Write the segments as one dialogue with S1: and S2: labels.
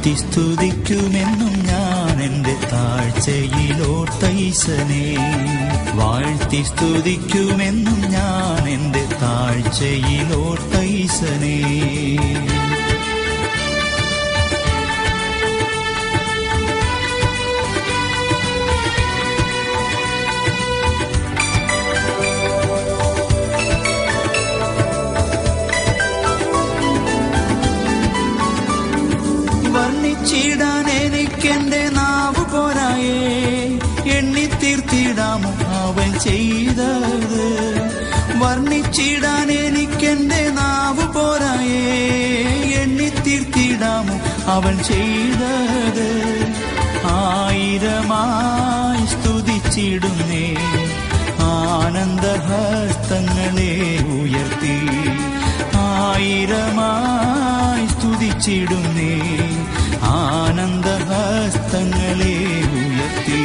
S1: വാഴ്ത്തി സ്തുതിക്കുമെന്നും ഞാൻ എൻ്റെ താഴ്ചയിലോർത്തൈസനെ. വാഴ്ത്തി സ്തുതിക്കുമെന്നും ഞാൻ എൻ്റെ താഴ്ചയിലോർത്തൈസനെ. വർണ്ണിച്ചിടാൻ എനിക്കെന്റെ നാവ് പോരായേ, എണ്ണിത്തീർത്തിടാമോ അവൻ ചെയ്തത്. വർണ്ണിച്ചിടാൻ എനിക്കെന്റെ നാവ് പോരായേ, എണ്ണിത്തീർത്തിടാമോ അവൻ ചെയ്തത്. ആയിരമായി സ്തുതിച്ചിടുന്നേ, ആനന്ദഹസ്തങ്ങളെ ഉയർത്തി. ആയിരമായി സ്തുതിച്ചിടുന്നേ, ആനന്ദഹസ്തങ്ങളെ ഉയർത്തി.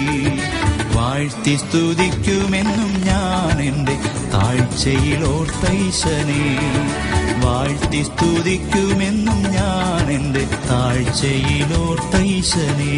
S1: വാഴ്ത്തി സ്തുതിക്കുമെന്നും ഞാൻ എൻ്റെ താഴ്ചയിലോർത്തൈസനെ. വാഴ്ത്തി സ്തുതിക്കുമെന്നും ഞാൻ എൻ്റെ താഴ്ചയിലോർത്തൈസനെ.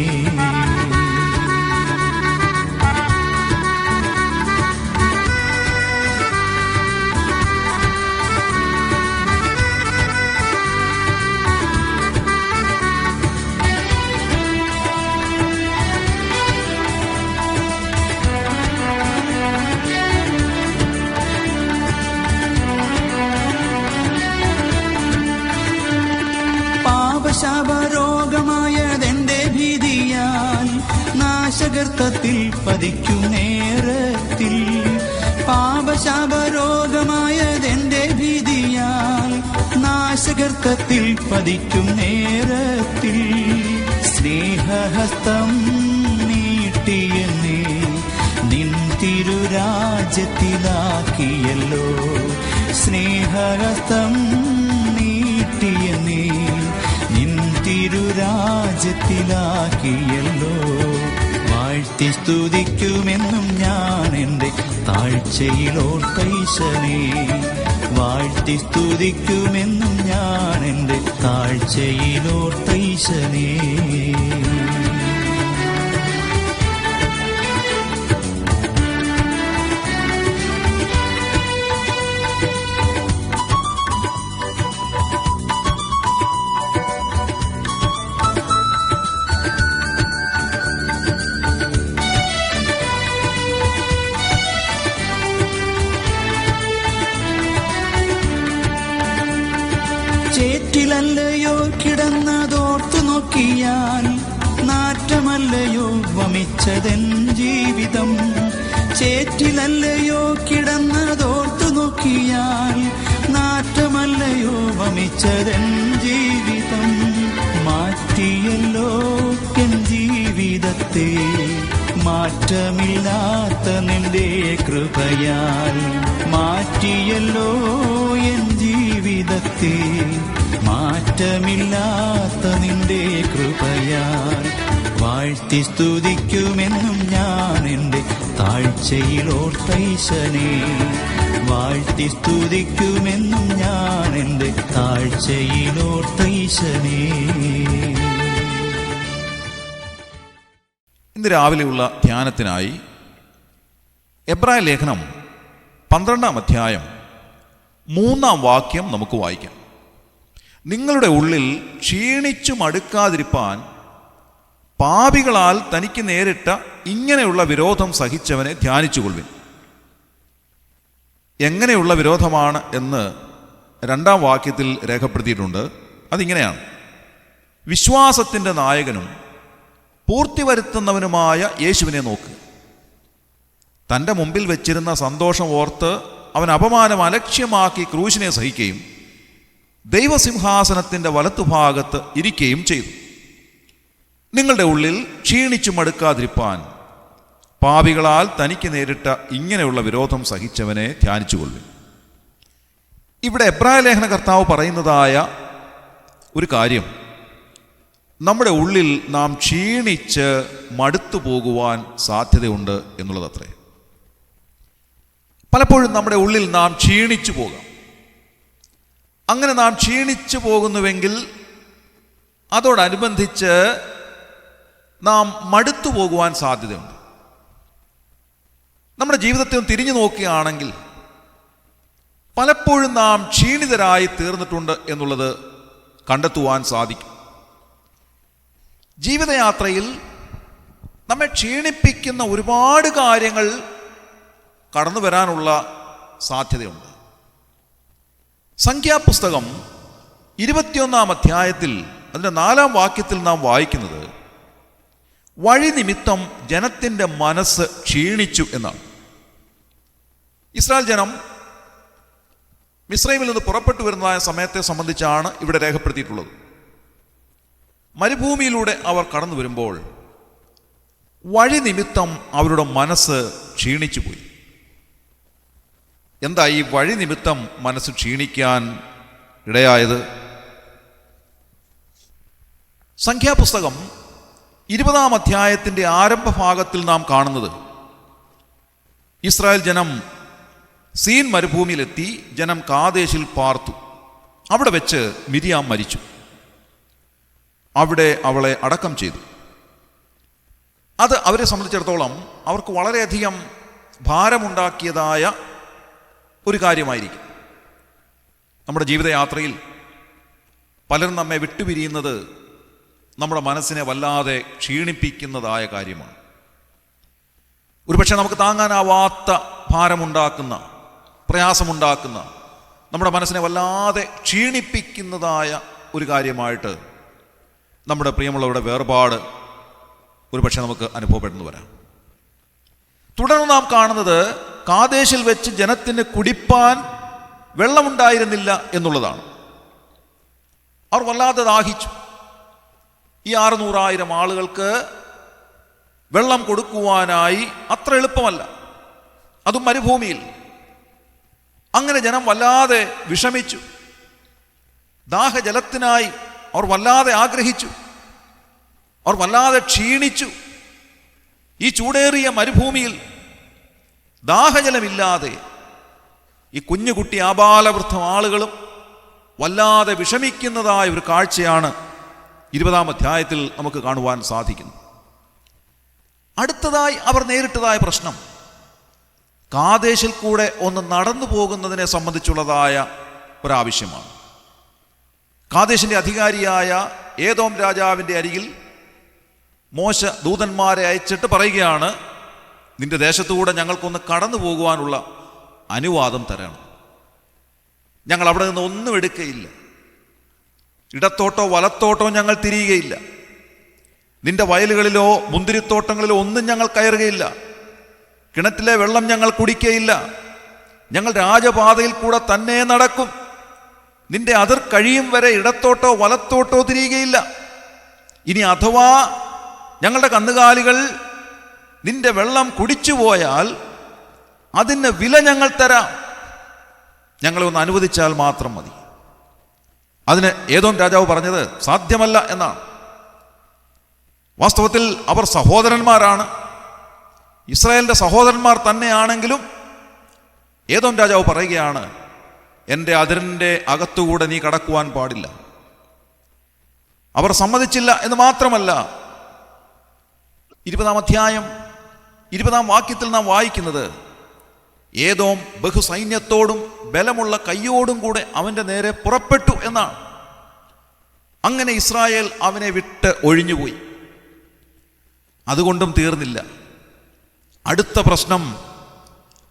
S1: ശാപരോഗമായതെന്റെ ഭീതിയാൽ നാശഗർത്തത്തിൽ പതിക്കും നേരത്തിൽ. പാപശാപരോഗമായതെന്റെ ഭീതിയാൽ നാശഗർത്തത്തിൽ പതിക്കും നേരത്തിൽ. സ്നേഹഹസ്തം നീട്ടിയെന്നേ നിൻ തിരുരാജ്യത്തിലാക്കിയല്ലോ. സ്നേഹഹസ്തം നീട്ടിയെന്നേ നിൻ തിരുരാജ്യത്തിലാക്കിയല്ലോ. വാഴ്ത്തി സ്തുതിക്കുമെന്നും ഞാൻ എൻ്റെ താഴ്ചയിലോർത്തൈസനെ. വാഴ്ത്തി സ്തുതിക്കുമെന്നും ഞാൻ എൻ്റെ താഴ്ചയിലോർത്തൈസനെ. ചേറ്റിലല്ലയോ കിടന്നതോർത്തു നോക്കിയാൽ നാറ്റമല്ലയോ വമിച്ചതെൻ ജീവിതം. ചേറ്റിലല്ലയോ കിടന്നതോർത്തു നോക്കിയാൽ നാറ്റമല്ലയോ വമിച്ചതെൻ ജീവിതം. മാറ്റിയല്ലോ എൻ ജീവിതത്തെ മാറ്റമില്ലാത്ത നിന്റെ കൃപയാൽ. മാറ്റിയല്ലോ എൻ ജീവിതത്തെ മാറ്റമില്ലാത്ത നിന്റെ കൃപയാൽ. വാഴ്ത്തി സ്തുതിക്കുമെന്നും ഞാൻ എൻ്റെ താഴ്ചയിലോർത്തൈസനെ. വാഴ്ത്തി സ്തുതിക്കുമെന്നും ഞാൻ എൻ്റെ താഴ്ചയിലോർത്തൈസനെ.
S2: ഇന്ന് രാവിലെയുള്ള ധ്യാനത്തിനായി എബ്രായ ലേഖനം 12-ാം അധ്യായം 3-ാം വാക്യം നമുക്ക് വായിക്കാം. നിങ്ങളുടെ ഉള്ളിൽ ക്ഷീണിച്ചു മടുക്കാതിരിപ്പാൻ പാപികളാൽ തനിക്ക് നേരിട്ട ഇങ്ങനെയുള്ള വിരോധം സഹിച്ചവനെ ധ്യാനിച്ചുകൊള്ളുവിൻ. എങ്ങനെയുള്ള വിരോധമാണ് എന്ന് 2-ാം വാക്യത്തിൽ രേഖപ്പെടുത്തിയിട്ടുണ്ട്. അതിങ്ങനെയാണ്: വിശ്വാസത്തിൻ്റെ നായകനും പൂർത്തി വരുത്തുന്നവനുമായ യേശുവിനെ നോക്ക്. തൻ്റെ മുമ്പിൽ വെച്ചിരുന്ന സന്തോഷം ഓർത്ത് അവൻ അപമാനം അലക്ഷ്യമാക്കി ക്രൂശിനെ സഹിക്കുകയും ദൈവസിംഹാസനത്തിൻ്റെ വലത്തുഭാഗത്ത് ഇരിക്കുകയും ചെയ്തു. നിങ്ങളുടെ ഉള്ളിൽ ക്ഷീണിച്ചു മടുക്കാതിരിപ്പാൻ പാപികളാൽ തനിക്ക് നേരിട്ട ഇങ്ങനെയുള്ള വിരോധം സഹിച്ചവനെ ധ്യാനിച്ചുകൊള്ളുവിൻ. ഇവിടെ എബ്രായ ലേഖന കർത്താവ് പറയുന്നതായ ഒരു കാര്യം, നമ്മുടെ ഉള്ളിൽ നാം ക്ഷീണിച്ച് മടുത്തു പോകുവാൻ സാധ്യതയുണ്ട് എന്നുള്ളതത്രേ. പലപ്പോഴും നമ്മുടെ ഉള്ളിൽ നാം ക്ഷീണിച്ചു പോകാം. അങ്ങനെ നാം ക്ഷീണിച്ചു പോകുന്നുവെങ്കിൽ അതോടനുബന്ധിച്ച് നാം മടുത്തു പോകുവാൻ സാധ്യതയുണ്ട്. നമ്മുടെ ജീവിതത്തെ തിരിഞ്ഞു നോക്കുകയാണെങ്കിൽ പലപ്പോഴും നാം ക്ഷീണിതരായി തീർന്നിട്ടുണ്ട് എന്നുള്ളത് കണ്ടെത്തുവാൻ സാധിക്കും. ജീവിതയാത്രയിൽ നമ്മെ ക്ഷീണിപ്പിക്കുന്ന ഒരുപാട് കാര്യങ്ങൾ കടന്നു വരാനുള്ള സാധ്യതയുണ്ട്. സംഖ്യാപുസ്തകം 21-ാം അധ്യായത്തിൽ അതിൻ്റെ 4-ാം വാക്യത്തിൽ നാം വായിക്കുന്നത് വഴി നിമിത്തം ജനത്തിൻ്റെ മനസ്സ് ക്ഷീണിച്ചു എന്നാണ്. ഇസ്രായേൽ ജനം മിസ്രൈമിൽ നിന്ന് പുറപ്പെട്ടു വരുന്നതായ സമയത്തെ സംബന്ധിച്ചാണ് ഇവിടെ രേഖപ്പെടുത്തിയിട്ടുള്ളത്. മരുഭൂമിയിലൂടെ അവർ കടന്നു വരുമ്പോൾ വഴി നിമിത്തം അവരുടെ മനസ്സ് ക്ഷീണിച്ചു പോയി. എന്താ ഈ വഴി നിമിത്തം മനസ്സ് ക്ഷീണിക്കാൻ ഇടയായത്? സംഖ്യാപുസ്തകം 20-ാം അധ്യായത്തിൻ്റെ ആരംഭഭാഗത്തിൽ നാം കാണുന്നത് ഇസ്രായേൽ ജനം സീൻ മരുഭൂമിയിലെത്തി. ജനം കാദേശിൽ പാർത്തു. അവിടെ വെച്ച് മിരിയാം മരിച്ചു. അവിടെ അവളെ അടക്കം ചെയ്തു. അത് അവരെ സംബന്ധിച്ചിടത്തോളം അവർക്ക് വളരെയധികം ഭാരമുണ്ടാക്കിയതായ ഒരു കാര്യമായിരിക്കും. നമ്മുടെ ജീവിതയാത്രയിൽ പലരും നമ്മെ വിട്ടുപിരിയുന്നത് നമ്മുടെ മനസ്സിനെ വല്ലാതെ ക്ഷീണിപ്പിക്കുന്നതായ കാര്യമാണ്. ഒരുപക്ഷെ നമുക്ക് താങ്ങാനാവാത്ത ഭാരമുണ്ടാക്കുന്ന, പ്രയാസമുണ്ടാക്കുന്ന, നമ്മുടെ മനസ്സിനെ വല്ലാതെ ക്ഷീണിപ്പിക്കുന്നതായ ഒരു കാര്യമായിട്ട് നമ്മുടെ പ്രിയമുള്ളവരുടെ വേർപാട് ഒരുപക്ഷെ നമുക്ക് അനുഭവപ്പെടുന്നു വരാം. തുടർന്ന് നാം കാണുന്നത് കാദേശിൽ വെച്ച് ജനത്തിന് കുടിപ്പാൻ വെള്ളമുണ്ടായിരുന്നില്ല എന്നുള്ളതാണ്. അവർ വല്ലാതെ ദാഹിച്ചു. ഈ 600,000 ആളുകൾക്ക് വെള്ളം കൊടുക്കുവാനായി അത്ര എളുപ്പമല്ല, അതും മരുഭൂമിയിൽ. അങ്ങനെ ജനം വല്ലാതെ വിഷമിച്ചു. ദാഹജലത്തിനായി അവർ വല്ലാതെ ആഗ്രഹിച്ചു. അവർ വല്ലാതെ ക്ഷീണിച്ചു. ഈ ചൂടേറിയ മരുഭൂമിയിൽ ദാഹജലമില്ലാതെ ഈ കുഞ്ഞുകുട്ടി ആബാലവൃദ്ധം ആളുകളും വല്ലാതെ വിഷമിക്കുന്നതായ ഒരു കാഴ്ചയാണ് 20-ാം അധ്യായത്തിൽ നമുക്ക് കാണുവാൻ സാധിക്കുന്നത്. അടുത്തതായി അവർ നേരിട്ടതായ പ്രശ്നം കാദേശിൽ കൂടെ ഒന്ന് നടന്നു പോകുന്നതിനെ സംബന്ധിച്ചുള്ളതായ ഒരാവശ്യമാണ്. കാദേശിൻ്റെ അധികാരിയായ ഏദോം രാജാവിൻ്റെ അരികിൽ മോശ ദൂതന്മാരെ അയച്ചിട്ട് പറയുകയാണ്, നിന്റെ ദേശത്തുകൂടെ ഞങ്ങൾക്കൊന്ന് കടന്നു പോകുവാനുള്ള അനുവാദം തരണം. ഞങ്ങൾ അവിടെ നിന്ന് ഒന്നും എടുക്കുകയില്ല, ഇടത്തോട്ടോ വലത്തോട്ടോ ഞങ്ങൾ തിരിയുകയില്ല, നിന്റെ വയലുകളിലോ മുന്തിരിത്തോട്ടങ്ങളിലോ ഒന്നും ഞങ്ങൾ കയറുകയില്ല, കിണറ്റിലെ വെള്ളം ഞങ്ങൾ കുടിക്കുകയില്ല, ഞങ്ങൾ രാജപാതയിൽ കൂടെ തന്നെ നടക്കും, നിന്റെ അതിർ കഴിയും വരെ ഇടത്തോട്ടോ വലത്തോട്ടോ തിരിയുകയില്ല. ഇനി അഥവാ ഞങ്ങളുടെ കന്നുകാലികൾ നിന്റെ വെള്ളം കുടിച്ചു പോയാൽ അതിന് വില ഞങ്ങൾ തരാം, ഞങ്ങളെ ഒന്ന് അനുവദിച്ചാൽ മാത്രം മതി. അതിന് ഏദോം രാജാവ് പറഞ്ഞത് സാധ്യമല്ല എന്നാണ്. വാസ്തവത്തിൽ അവർ സഹോദരന്മാരാണ്, ഇസ്രായേലിൻ്റെ സഹോദരന്മാർ തന്നെയാണെങ്കിലും ഏദോം രാജാവ് പറയുകയാണ്, എൻ്റെ അതിരിൻ്റെ അകത്തുകൂടെ നീ കടക്കുവാൻ പാടില്ല. അവർ സമ്മതിച്ചില്ല എന്ന് മാത്രമല്ല, 20-ാം അധ്യായം 20-ാം വാക്യത്തിൽ നാം വായിക്കുന്നത് ഏദോം ബഹുസൈന്യത്തോടും ബലമുള്ള കയ്യോടും കൂടെ അവൻ്റെ നേരെ പുറപ്പെട്ടു എന്നാണ്. അങ്ങനെ ഇസ്രായേൽ അവനെ വിട്ട് ഒഴിഞ്ഞുപോയി. അതുകൊണ്ടും തീർന്നില്ല. അടുത്ത പ്രശ്നം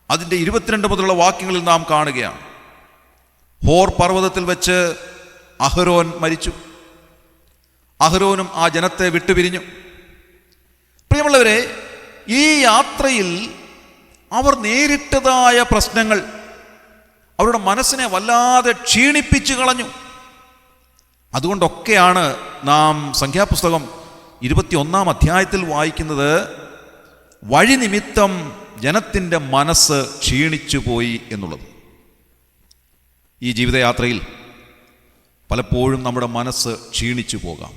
S2: അതിൻ്റെ 22 മുതലുള്ള വാക്യങ്ങളിൽ നാം കാണുകയാണ്. ഹോർ പർവ്വതത്തിൽ വെച്ച് അഹരോൻ മരിച്ചു. അഹരോനും ആ ജനത്തെ വിട്ടുപിരിഞ്ഞു. പ്രിയമുള്ളവരെ, ഈ യാത്രയിൽ അവർ നേരിട്ടതായ പ്രശ്നങ്ങൾ അവരുടെ മനസ്സിനെ വല്ലാതെ ക്ഷീണിപ്പിച്ചു കളഞ്ഞു. അതുകൊണ്ടൊക്കെയാണ് നാം സംഖ്യാപുസ്തകം 21-ാം അധ്യായത്തിൽ വായിക്കുന്നത്, വഴി നിമിത്തം ജനത്തിൻ്റെ മനസ്സ് ക്ഷീണിച്ചു പോയി എന്നുള്ളത്. ഈ ജീവിതയാത്രയിൽ പലപ്പോഴും നമ്മുടെ മനസ്സ് ക്ഷീണിച്ചു പോകാം.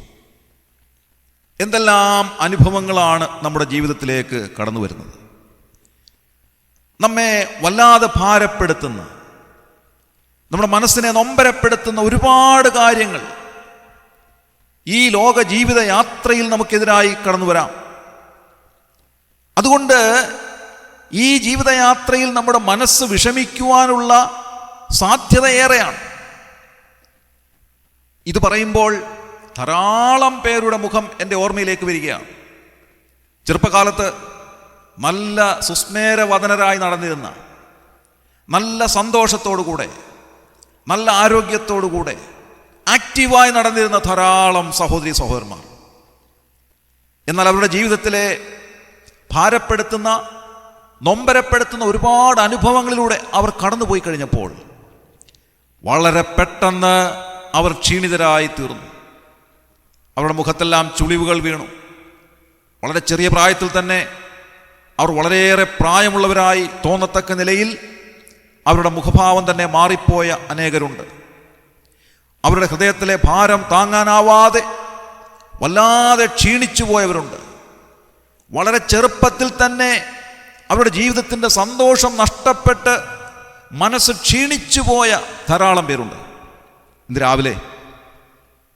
S2: എന്തെല്ലാം അനുഭവങ്ങളാണ് നമ്മുടെ ജീവിതത്തിലേക്ക് കടന്നു വരുന്നത്. നമ്മെ വല്ലാതെ ഭാരപ്പെടുത്തുന്ന, നമ്മുടെ മനസ്സിനെ നൊമ്പരപ്പെടുത്തുന്ന ഒരുപാട് കാര്യങ്ങൾ ഈ ലോക ജീവിത യാത്രയിൽ നമുക്കെതിരായി കടന്നു വരാം. അതുകൊണ്ട് ഈ ജീവിതയാത്രയിൽ നമ്മുടെ മനസ്സ് വിഷമിക്കുവാനുള്ള സാധ്യത ഏറെയാണ്. ഇത് പറയുമ്പോൾ ധാരാളം പേരുടെ മുഖം എൻ്റെ ഓർമ്മയിലേക്ക് വരികയാണ്. ചെറുപ്പകാലത്ത് നല്ല സുസ്മേരവദനരായി നടന്നിരുന്ന, നല്ല സന്തോഷത്തോടുകൂടെ, നല്ല ആരോഗ്യത്തോടുകൂടെ ആക്റ്റീവായി നടന്നിരുന്ന ധാരാളം സഹോദരി സഹോദരന്മാർ. എന്നാൽ അവരുടെ ജീവിതത്തിലെ ഭാരപ്പെടുത്തുന്ന, നൊമ്പരപ്പെടുത്തുന്ന ഒരുപാട് അനുഭവങ്ങളിലൂടെ അവർ കടന്നുപോയി കഴിഞ്ഞപ്പോൾ വളരെ പെട്ടെന്ന് അവർ ക്ഷീണിതരായി തീർന്നു. അവരുടെ മുഖത്തെല്ലാം ചുളിവുകൾ വീണു. വളരെ ചെറിയ പ്രായത്തിൽ തന്നെ അവർ വളരെയേറെ പ്രായമുള്ളവരായി തോന്നത്തക്ക നിലയിൽ അവരുടെ മുഖഭാവം തന്നെ മാറിപ്പോയ അനേകരുണ്ട്. അവരുടെ ഹൃദയത്തിലെ ഭാരം താങ്ങാനാവാതെ വല്ലാതെ ക്ഷീണിച്ചു പോയവരുണ്ട്. വളരെ ചെറുപ്പത്തിൽ തന്നെ അവരുടെ ജീവിതത്തിൻ്റെ സന്തോഷം നഷ്ടപ്പെട്ട് മനസ്സ് ക്ഷീണിച്ചു പോയ ധാരാളം പേരുണ്ട്. ഇന്ന് രാവിലെ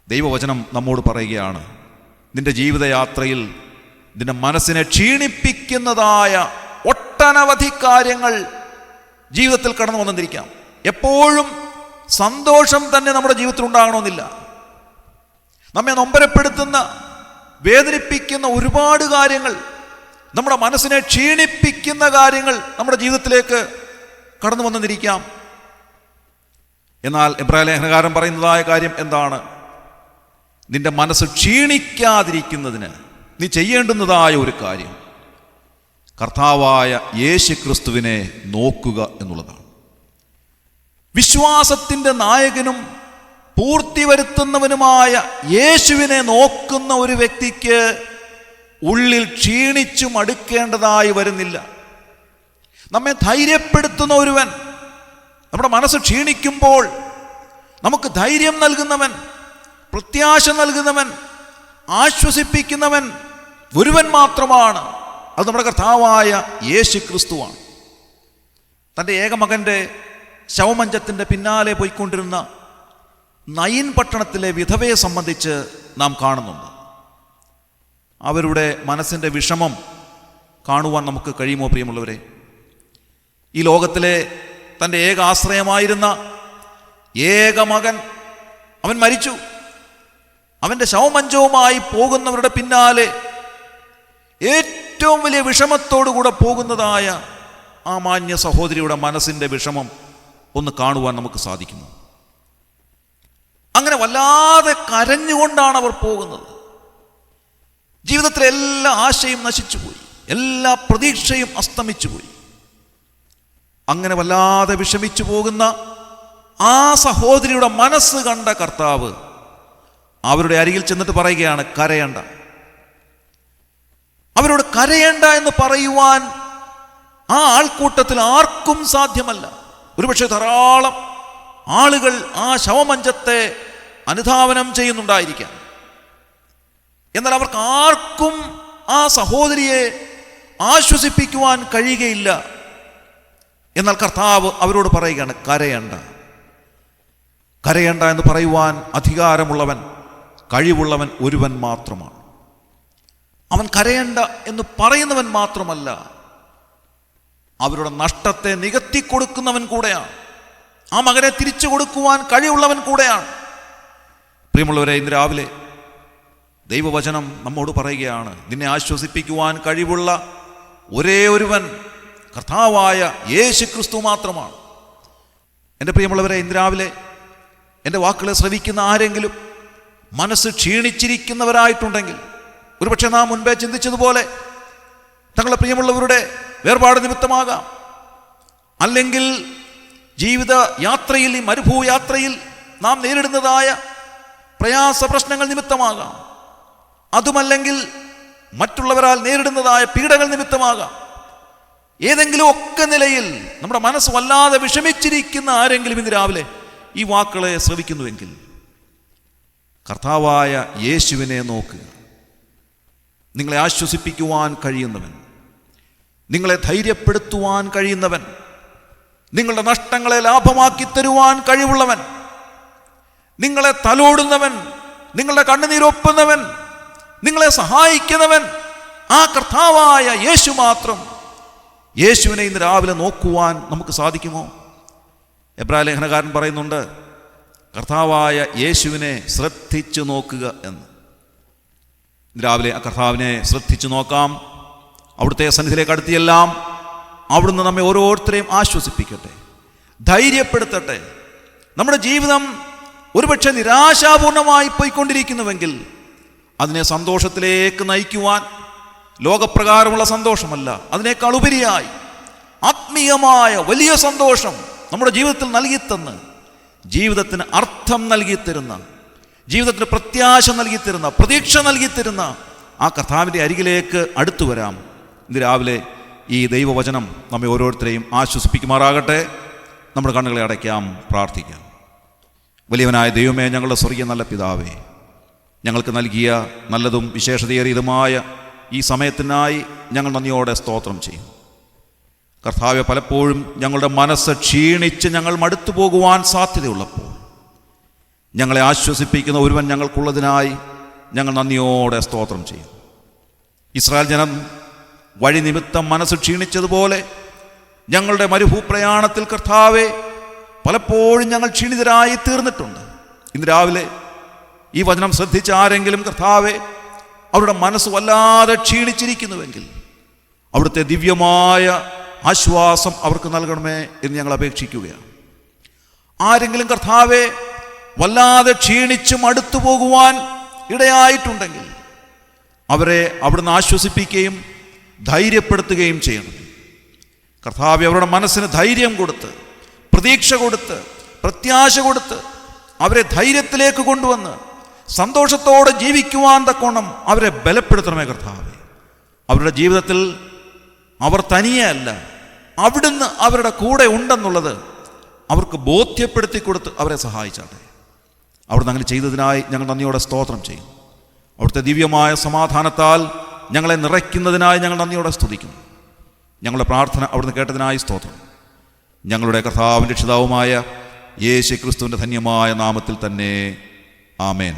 S2: ദൈവവചനം നമ്മോട് പറയുകയാണ്, നിന്റെ ജീവിതയാത്രയിൽ നിന്റെ മനസ്സിനെ ക്ഷീണിപ്പിക്കുന്നതായ ഒട്ടനവധി കാര്യങ്ങൾ ജീവിതത്തിൽ കടന്നു വന്നിരിക്കാം. എപ്പോഴും സന്തോഷം തന്നെ നമ്മുടെ ജീവിതത്തിൽ ഉണ്ടാകണമെന്നില്ല. നമ്മെ നൊമ്പരപ്പെടുത്തുന്ന, വേദനിപ്പിക്കുന്ന ഒരുപാട് കാര്യങ്ങൾ, നമ്മുടെ മനസ്സിനെ ക്ഷീണിപ്പിക്കുന്ന കാര്യങ്ങൾ നമ്മുടെ ജീവിതത്തിലേക്ക് കടന്നു വന്നിരിക്കാം. എന്നാൽ എബ്രായ ലേഖനകാരൻ പറയുന്നതായ കാര്യം എന്താണ്? നിന്റെ മനസ്സ് ക്ഷീണിക്കാതിരിക്കുന്നതിന് നീ ചെയ്യേണ്ടുന്നതായ ഒരു കാര്യം കർത്താവായ യേശു ക്രിസ്തുവിനെ നോക്കുക എന്നുള്ളതാണ്. വിശ്വാസത്തിൻ്റെ നായകനും പൂർത്തി വരുത്തുന്നവനുമായ യേശുവിനെ നോക്കുന്ന ഒരു വ്യക്തിക്ക് ഉള്ളിൽ ക്ഷീണിച്ചു മടുക്കേണ്ടതായി വരുന്നില്ല. നമ്മെ ധൈര്യപ്പെടുത്തുന്ന ഒരുവൻ, നമ്മുടെ മനസ്സ് ക്ഷീണിക്കുമ്പോൾ നമുക്ക് ധൈര്യം നൽകുന്നവൻ, പ്രത്യാശ നൽകുന്നവൻ, ആശ്വസിപ്പിക്കുന്നവൻ ഒരുവൻ മാത്രമാണ്. അത് നമ്മുടെ കർത്താവായ യേശു ക്രിസ്തുവാണ്. തൻ്റെ ഏകമകൻ്റെ ശവമഞ്ചത്തിൻ്റെ പിന്നാലെ പോയിക്കൊണ്ടിരുന്ന നയിൻ പട്ടണത്തിലെ വിധവയെ സംബന്ധിച്ച് നാം കാണുന്നുണ്ട്. അവരുടെ മനസ്സിൻ്റെ വിഷമം കാണുവാൻ നമുക്ക് കഴിയുമോ പ്രിയമുള്ളവരെ? ഈ ലോകത്തിലെ തൻ്റെ ഏക ആശ്രയമായിരുന്ന ഏക മകൻ അവൻ മരിച്ചു. അവൻ്റെ ശവമഞ്ചവുമായി പോകുന്നവരുടെ പിന്നാലെ ഏറ്റവും വലിയ വിഷമത്തോടുകൂടെ പോകുന്നതായ ആ മാന്യ സഹോദരിയുടെ മനസ്സിൻ്റെ വിഷമം ഒന്ന് കാണുവാൻ നമുക്ക് സാധിക്കുന്നു. അങ്ങനെ വല്ലാതെ കരഞ്ഞുകൊണ്ടാണ് അവർ പോകുന്നത്. ജീവിതത്തിലെ എല്ലാ ആശയും നശിച്ചുപോയി, എല്ലാ പ്രതീക്ഷയും അസ്തമിച്ചുപോയി. അങ്ങനെ വല്ലാതെ വിഷമിച്ചു പോകുന്ന ആ സഹോദരിയുടെ മനസ്സ് കണ്ട കർത്താവ് അവരുടെ അരികിൽ ചെന്നിട്ട് പറയുകയാണ്, കരയണ്ട. അവരോട് കരയണ്ട എന്ന് പറയുവാൻ ആ ആൾക്കൂട്ടത്തിൽ ആർക്കും സാധ്യമല്ല. ഒരുപക്ഷെ ധാരാളം ആളുകൾ ആ ശവമഞ്ചത്തെ അനുധാവനം ചെയ്യുന്നുണ്ടായിരിക്കാം. എന്നാൽ അവർക്ക് ആർക്കും ആ സഹോദരിയെ ആശ്വസിപ്പിക്കുവാൻ കഴിയുകയില്ല. എന്നാൽ കർത്താവ് അവരോട് പറയുകയാണ്, കരയണ്ട. കരയണ്ട എന്ന് പറയുവാൻ അധികാരമുള്ളവൻ, കഴിവുള്ളവൻ ഒരുവൻ മാത്രമാണ്. അവൻ കരയണ്ട എന്ന് പറയുന്നവൻ മാത്രമല്ല, അവരുടെ നഷ്ടത്തെ നികത്തി കൊടുക്കുന്നവൻ കൂടെയാണ്. ആ മകനെ തിരിച്ചു കൊടുക്കുവാൻ കഴിവുള്ളവൻ കൂടെയാണ്. പ്രിയമുള്ളവരെ, ഇന്ന് രാവിലെ ദൈവവചനം നമ്മോട് പറയുകയാണ്, നിന്നെ ആശ്വസിപ്പിക്കുവാൻ കഴിവുള്ള ഒരേ ഒരുവൻ കർത്താവായ യേശു ക്രിസ്തു മാത്രമാണ്. എൻ്റെ പ്രിയമുള്ളവരെ, ഇന്ന് രാവിലെ എൻ്റെ വാക്കുകളെ ശ്രവിക്കുന്ന ആരെങ്കിലും മനസ്സ് ക്ഷീണിച്ചിരിക്കുന്നവരായിട്ടുണ്ടെങ്കിൽ, ഒരുപക്ഷെ നാം മുൻപേ ചിന്തിച്ചതുപോലെ തങ്ങളുടെ പ്രിയമുള്ളവരുടെ വേർപാട് നിമിത്തമാകാം, അല്ലെങ്കിൽ ജീവിത യാത്രയിൽ, ഈ മരുഭൂയാത്രയിൽ നാം നേരിടുന്നതായ പ്രയാസ പ്രശ്നങ്ങൾ നിമിത്തമാകാം, അതുമല്ലെങ്കിൽ മറ്റുള്ളവരാൽ നേരിടുന്നതായ പീഡകൾ നിമിത്തമാകാം. ഏതെങ്കിലും ഒക്കെ നിലയിൽ നമ്മുടെ മനസ്സ് വല്ലാതെ വിഷമിച്ചിരിക്കുന്ന ആരെങ്കിലും ഇന്ന് രാവിലെ ഈ വാക്കുകളെ ശ്രവിക്കുന്നുവെങ്കിൽ കർത്താവായ യേശുവിനെ നോക്കുക. നിങ്ങളെ ആശ്വസിപ്പിക്കുവാൻ കഴിയുന്നവൻ, നിങ്ങളെ ധൈര്യപ്പെടുത്തുവാൻ കഴിയുന്നവൻ, നിങ്ങളുടെ നഷ്ടങ്ങളെ ലാഭമാക്കി തരുവാൻ കഴിവുള്ളവൻ, നിങ്ങളെ തലോടുന്നവൻ, നിങ്ങളുടെ കണ്ണുനീരൊപ്പുന്നവൻ, നിങ്ങളെ സഹായിക്കുന്നവൻ ആ കർത്താവായ യേശു മാത്രം. യേശുവിനെ ഇന്ന് രാവിലെ നോക്കുവാൻ നമുക്ക് സാധിക്കുമോ? എബ്രായ ലേഖനകാരൻ പറയുന്നുണ്ട്, കർത്താവായ യേശുവിനെ ശ്രദ്ധിച്ചു നോക്കുക എന്ന്. രാവിലെ ആ കർത്താവിനെ ശ്രദ്ധിച്ചു നോക്കാം. അവിടുത്തെ സന്നിധിയിലേക്ക് അടുത്തിയെല്ലാം അവിടുന്ന് നമ്മെ ഓരോരുത്തരെയും ആശ്വസിപ്പിക്കട്ടെ, ധൈര്യപ്പെടുത്തട്ടെ. നമ്മുടെ ജീവിതം ഒരുപക്ഷെ നിരാശാപൂർണമായി പോയിക്കൊണ്ടിരിക്കുന്നുവെങ്കിൽ അതിനെ സന്തോഷത്തിലേക്ക് നയിക്കുവാൻ ലോകപ്രകാരമുള്ള സന്തോഷമല്ല, അതിനേക്കാൾ ഉപരിയായി ആത്മീയമായ വലിയ സന്തോഷം നമ്മുടെ ജീവിതത്തിൽ നൽകിത്തന്ന്, ജീവിതത്തിന് അർത്ഥം നൽകിത്തരുന്ന, ജീവിതത്തിന് പ്രത്യാശ നൽകിത്തരുന്ന, പ്രതീക്ഷ നൽകിത്തരുന്ന ആ കർത്താവിൻ്റെ അരികിലേക്ക് അടുത്തു വരാം. ഇന്ന് രാവിലെ ഈ ദൈവവചനം നമ്മെ ഓരോരുത്തരെയും ആശ്വസിപ്പിക്കുമാറാകട്ടെ. നമ്മുടെ കണ്ണുകളെ അടയ്ക്കാം, പ്രാർത്ഥിക്കാം. വലിയവനായ ദൈവമേ, ഞങ്ങളുടെ സ്വർഗീയ നല്ല പിതാവേ, ഞങ്ങൾക്ക് നൽകിയ നല്ലതും വിശേഷതയേറിയതുമായ ഈ സമയത്തിനായി ഞങ്ങൾ നന്ദിയോടെ സ്തോത്രം ചെയ്യും. കർത്താവെ, പലപ്പോഴും ഞങ്ങളുടെ മനസ്സ് ക്ഷീണിച്ച് ഞങ്ങൾ മടുത്തു പോകുവാൻ സാധ്യതയുള്ളപ്പോൾ ഞങ്ങളെ ആശ്വസിപ്പിക്കുന്ന ഒരുവൻ ഞങ്ങൾക്കുള്ളതിനായി ഞങ്ങൾ നന്ദിയോടെ സ്തോത്രം ചെയ്യും. ഇസ്രായേൽ ജനം വഴി നിമിത്തം മനസ്സ് ക്ഷീണിച്ചതുപോലെ ഞങ്ങളുടെ മരുഭൂപ്രയാണത്തിൽ കർത്താവെ പലപ്പോഴും ഞങ്ങൾ ക്ഷീണിതരായി തീർന്നിട്ടുണ്ട്. ഇന്ന് രാവിലെ ഈ വചനം ശ്രദ്ധിച്ച ആരെങ്കിലും കർത്താവെ അവരുടെ മനസ്സ് വല്ലാതെ ക്ഷീണിച്ചിരിക്കുന്നുവെങ്കിൽ അവിടുത്തെ ദിവ്യമായ ആശ്വാസം അവർക്ക് നൽകണമേ എന്ന് ഞങ്ങൾ അപേക്ഷിക്കുകയാണ്. ആരെങ്കിലും കർത്താവെ വല്ലാതെ ക്ഷീണിച്ച് മടുത്തു പോകുവാൻ ഇടയായിട്ടുണ്ടെങ്കിൽ അവരെ അവിടുന്ന് ആശ്വസിപ്പിക്കുകയും ധൈര്യപ്പെടുത്തുകയും ചെയ്യണം. കർത്താവെ, അവരുടെ മനസ്സിന് ധൈര്യം കൊടുത്ത്, പ്രതീക്ഷ കൊടുത്ത്, പ്രത്യാശ കൊടുത്ത് അവരെ ധൈര്യത്തിലേക്ക് കൊണ്ടുവന്ന് സന്തോഷത്തോടെ ജീവിക്കുവാൻ തക്കോണം അവരെ ബലപ്പെടുത്തണമേ കർത്താവെ. അവരുടെ ജീവിതത്തിൽ അവർ തനിയല്ല, അവിടുന്ന് അവരുടെ കൂടെ ഉണ്ടെന്നുള്ളത് അവർക്ക് ബോധ്യപ്പെടുത്തി കൊടുത്ത് അവരെ സഹായിച്ചാട്ടെ. അവിടുന്ന് അങ്ങനെ ചെയ്തതിനായി ഞങ്ങൾ നന്ദിയോടെ സ്തോത്രം ചെയ്യും. അവിടുത്തെ ദിവ്യമായ സമാധാനത്താൽ ഞങ്ങളെ നിറയ്ക്കുന്നതിനായി ഞങ്ങൾ നന്ദിയോടെ സ്തുതിക്കുന്നു. ഞങ്ങളുടെ പ്രാർത്ഥന അവിടുന്ന് കേട്ടതിനായി സ്തോത്രം. ഞങ്ങളുടെ കർത്താവിൻ്റെ രക്ഷിതാവുമായ യേശു ക്രിസ്തുവിൻ്റെ ധന്യമായ നാമത്തിൽ തന്നെ ആമേൻ.